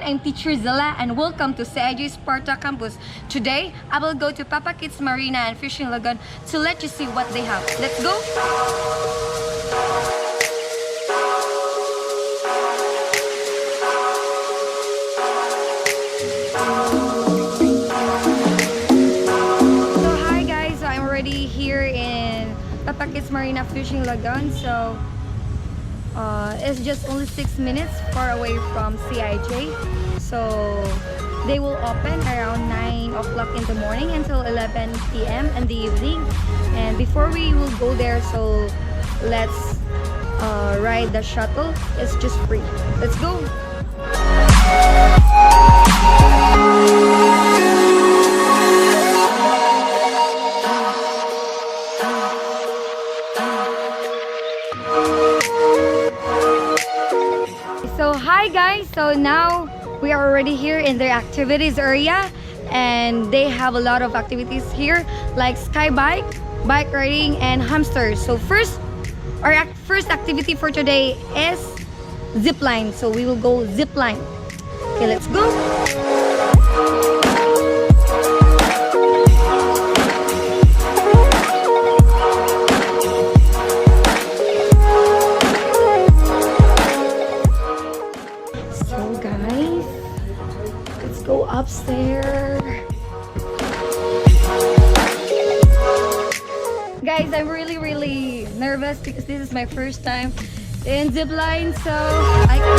I'm Teacher Zilla and welcome to CIJ Sparta campus. Today, I will go to Papakits Marina and Fishing Lagoon to let you see what they have. Let's go! So hi guys, so I'm already here in Papakits Marina Fishing Lagoon. So it's just only 6 minutes far away from CIJ. So they will open around 9 o'clock in the morning until 11 p.m. in the evening. And before we will go there, so let's ride the shuttle. It's just free. Let's go! So hi guys, so now we are already here in their activities area and they have a lot of activities here like sky bike, bike riding and hamsters. So our first activity for today is zip line. So we will go zip line. Okay, let's go. Go upstairs. Guys, I'm really nervous because this is my first time in zipline, so I can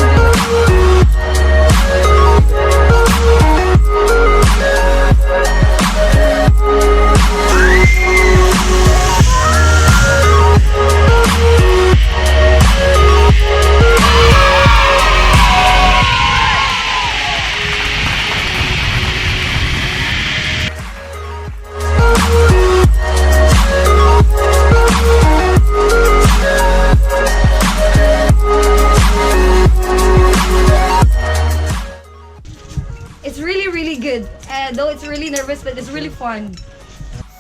though it's really nervous, but it's really fun.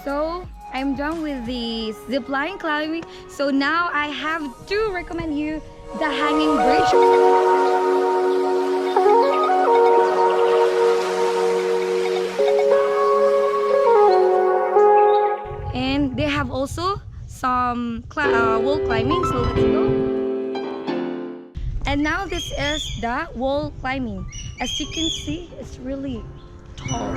So I'm done with the zip line climbing. So now I have to recommend you the hanging bridge. And they have also some wall climbing. So let's go. And now this is the wall climbing. As you can see, it's really tall.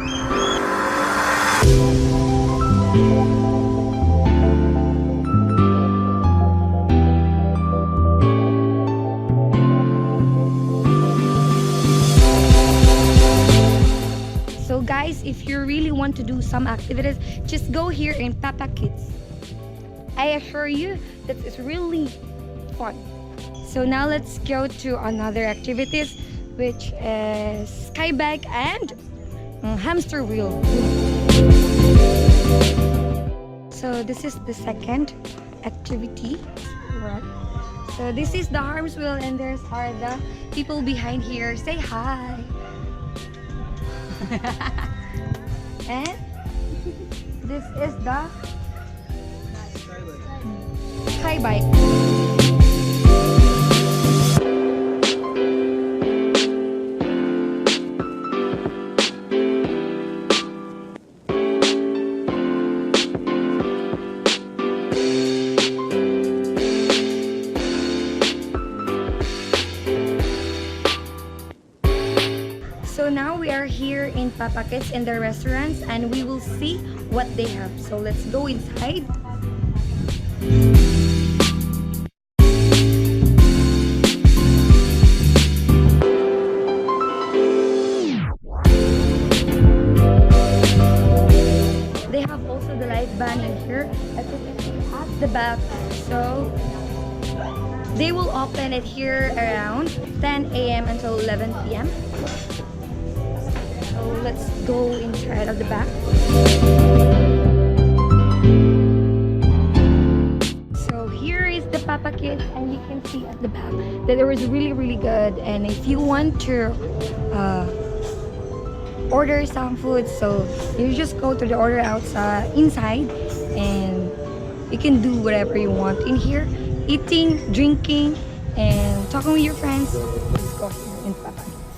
So guys, if you really want to do some activities, just go here in Papakits. I assure you that it's really fun. So now let's go to another activities, which is sky bike and hamster wheel. So this is the second activity. Right. So this is the hamster wheel and there's the people behind here. Say hi. And this is the sky bike. So now we are here in Papakits in the restaurants and we will see what they have. So let's go inside. They have also the light band in here at the back. So they will open it here around 10 a.m. until 11 p.m. So let's go inside of the back. So here is the Papakits and you can see at the back that it was really good. And if you want to order some food, so you just go to the order outside inside and you can do whatever you want in here, eating, drinking and talking with your friends. Let's go here in Papakits.